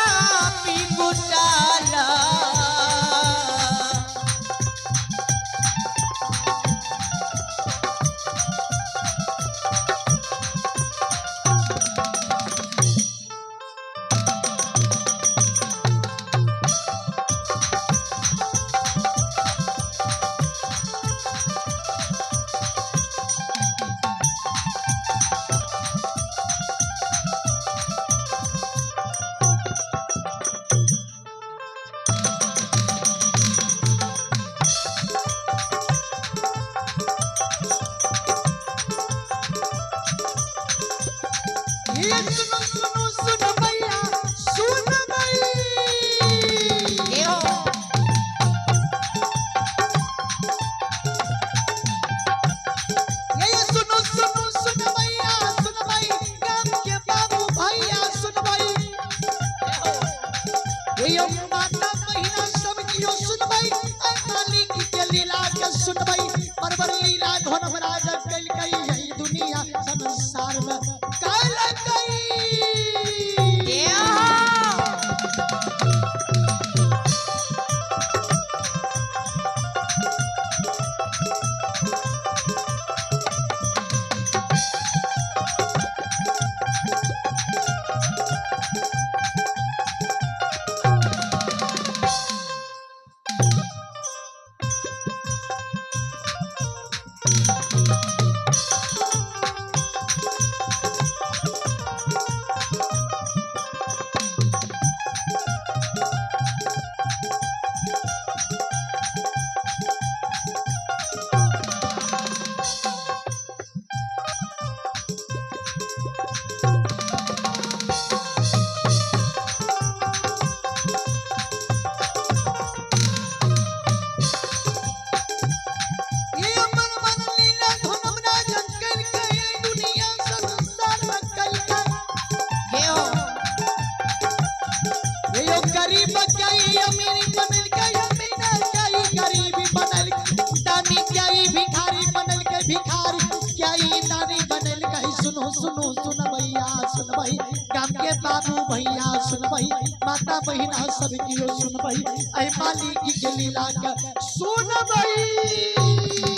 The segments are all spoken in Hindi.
पापी घोटाला सुन भैया सुन भई ये सुन भैया सुन भाई गांव के बाबू भैया सुन भाई ये माता महीना सब कियो सुन भाई मालिक के लीला के सुन भाई परवर लीला धन राज कल कई यही दुनिया संसार में काल कई गरीब कई अमीर बनल कई अमीर कई गरीबी बनल दानी कई भिखारी बनल कई भिखारी कई दानी बनल कई सुनो सुनो सुन भैया सुन भाई गांव के बाबू भैया सुन भाई माता बहिना सब कियो सुन भाई ऐ मालिक के लीला का सुन भाई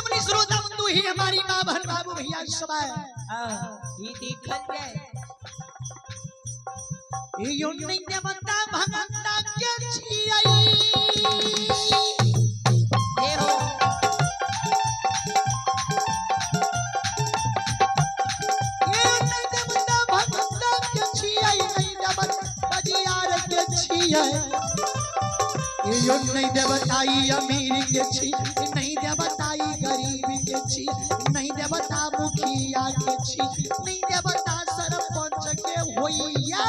हमारी माँ बहन बाबू भैया समय ये देखल जाए यो नहीं देवता भगता के छियै देहो ये नहीं देवता भगता के छियै नहीं देवता बजियार के छियै यो नहीं देवताई अमीर के छी नहीं देवताई गरीब के छी नहीं देवता मुखिया के छी नहीं देवता सरपंच के होइया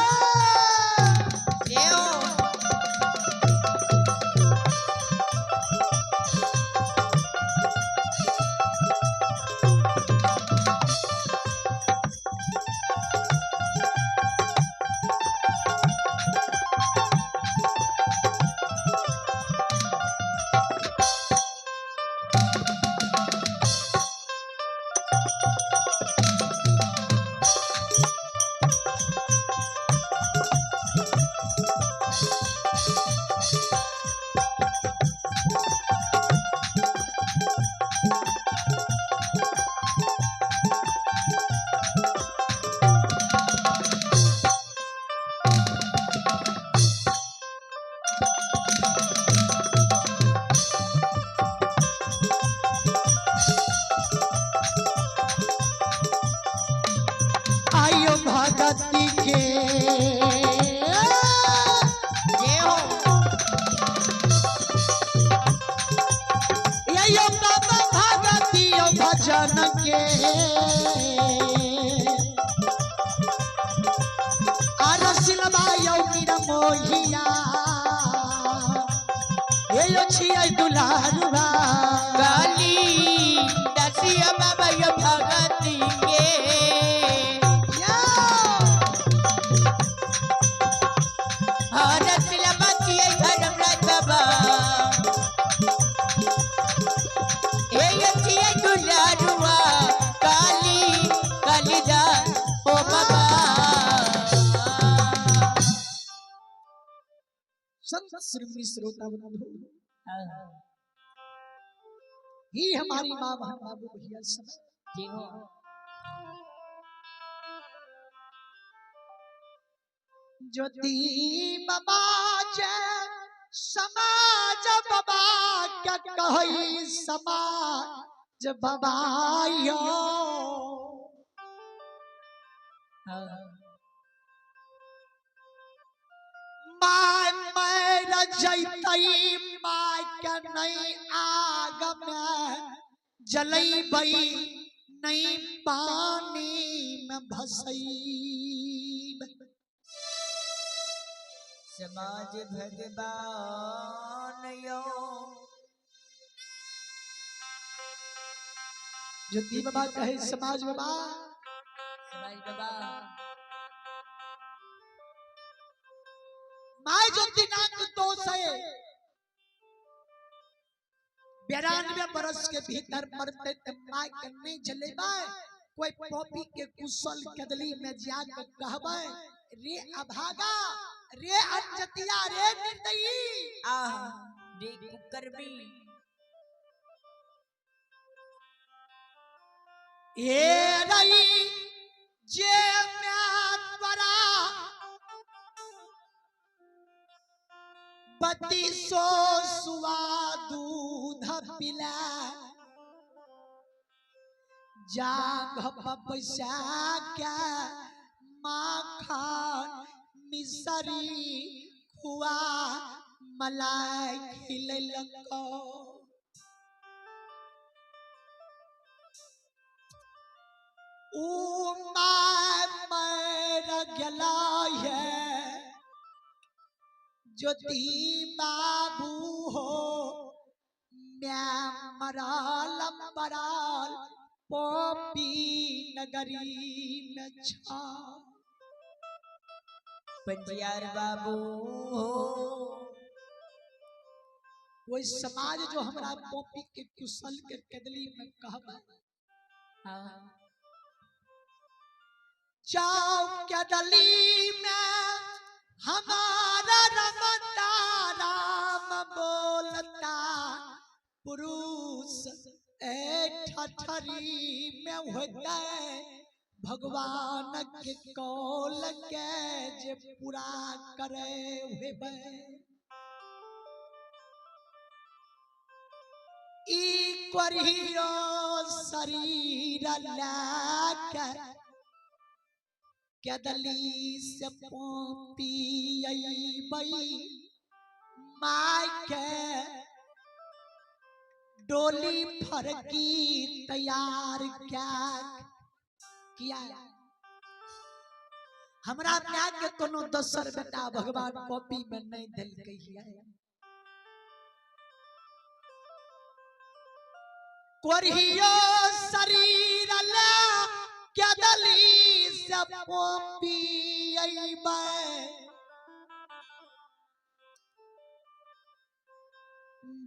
भगती के ये हो यो बाबा भगती यो भजन के आरसिलबा यो मीरा मोहिया यो छियै दुलारुआ काली दसिया बाबा यो भगती के रसिला बचिए धर्म राज बाबा ये छिए दुलारुआ काली कालिदा ओ बाबा संत श्री श्रोता बंधु ही हमारी माँ बहन बाबू भैया सब जी हो ज्योति बाबा जय समाज बाबा क्या कही समाज बाबा यो माय मैं जैतई माय के नहीं आग में जलैबई नहीं पानी में भसई समाज भगवान यो ज्योति बाबा कहे समाज बाबा समाज बाबा माय ज्योतिनाथ दोष है 92 बरस के भीतर मरते ते माय के नहीं जलेबा कोई पॉपी के कुशल कदली में जाकर कहबे रे अभागा रे अनजतिया रे निर्दयी आह रे कुकर्मी ए रही जे म्यात्वरा बत्तीसो सुवा दूध पिला जाग पैसा क्या माखन मिसरी खुआ मलाई खिलैलको ऊ मर गला है ज्योति बाबू हो मैं मराल मराल पोपी नगरी में छा पंजियार बाबू हो वो समाज जो हमारा पोपी के कुशल के कदली में कहबा जाओ कदली में हमारा रमता राम बोलता पुरुष ए ठठरी में होता भगवान के कौल के जे पूरा करे हुए ई करियो शरीर लाके कदली से पोपी बई माय के डोली फरकी तैयार क्या किया हमरा क्या के कोनो दोसर बेटा भगवान पोपी में नहीं दिल कहिया कोरियो शरीर ला कदली से पोपी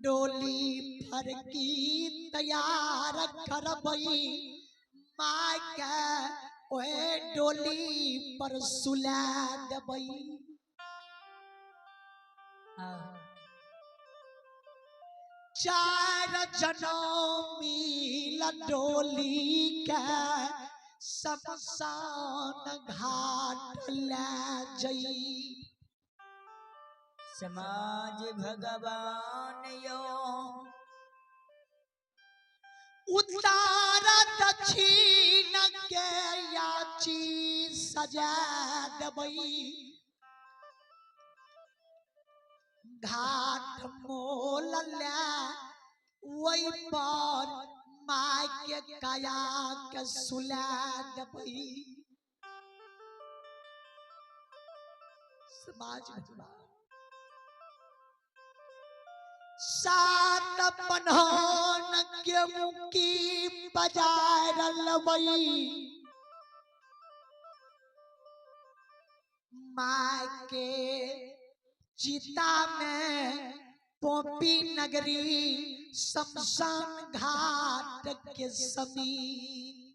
डोली फरकी तैयार करबई माय के ओए डोली पर सुला देबई चार जनों मिल डोली के शमशान घाट ले जई समाज भगवान यो उत्तर दक्षिण के याची सजा दबई घाट मोल वही पर माय के काया के सुला दबई समाज में सात पन्हन के मुकी बजाय रलबई माय के चिता में पोपी नगरी शमशान घाट के समीप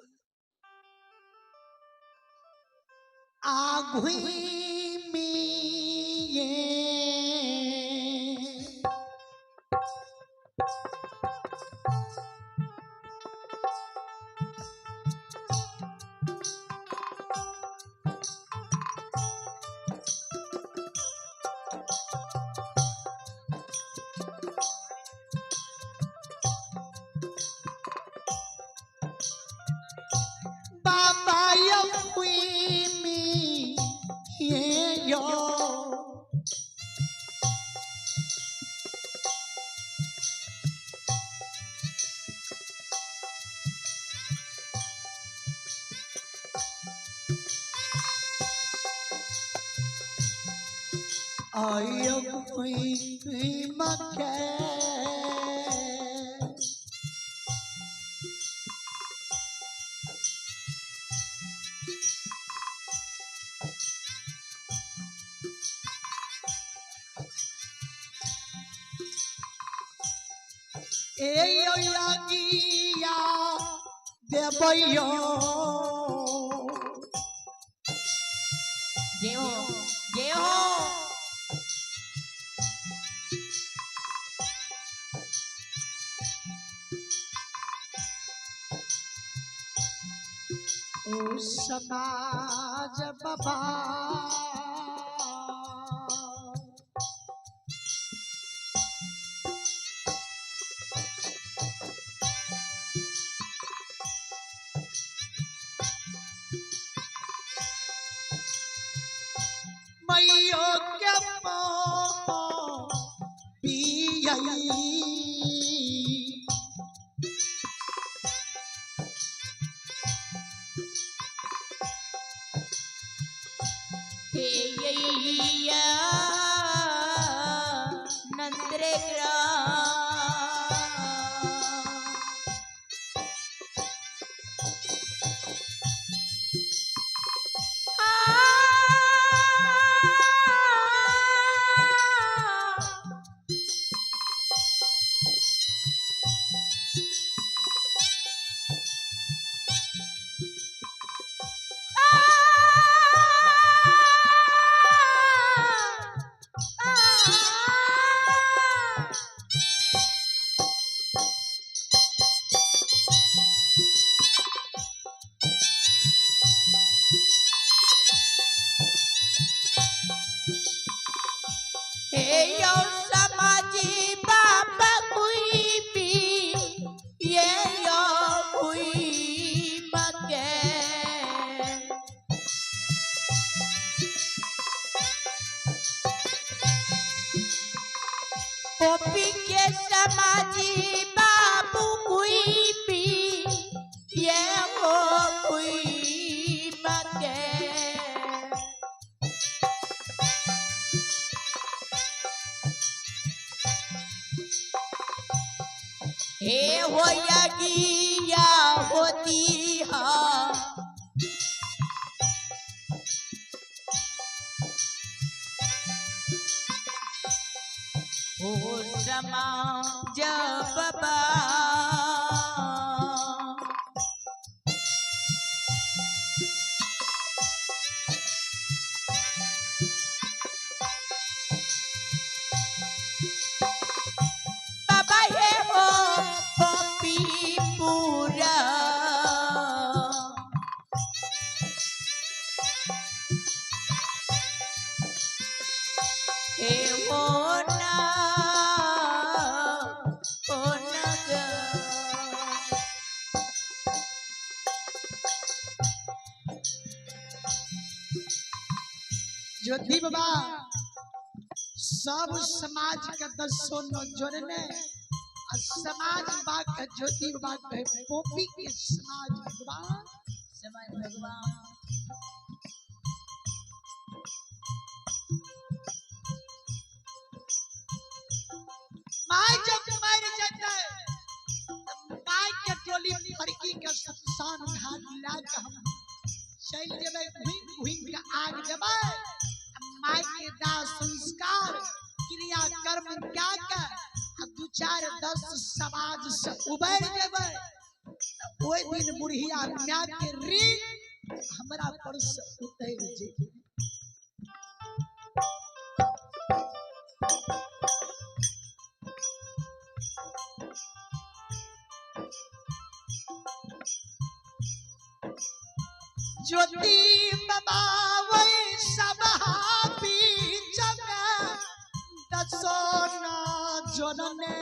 आघुई में देवयो जय हो जय हो समाज बाबा मैयो के पियई नंदरे यो समाजी बाबा कोई भी ये यो कोई मगे पोपी के समाजी बाबू कोई भी ये वो कोई मगे हे होयगी या होती हा हो समाज बाबा बाबा ये हो पोपी पूरा हे वो ना ग ज्योति बाबा सब समाज के 10 न जोड़ने समाज बाग के ज्योति बाबा के पोपी के समाज भगवान माँ जब मर जाता है माँ के टोली फड़की के शमशान घाट लाके हम चल जेबे घूम के आग देबे माँ के दाह संस्कार क्रिया कर्म क्या के 2-4-10 समाज से उबर जेबे ओई दिन बुढ़िया माँ के ऋण हमरा पर से उतर जेबे ज्योति बाबा वही सब बीच में 10 न जोड़ने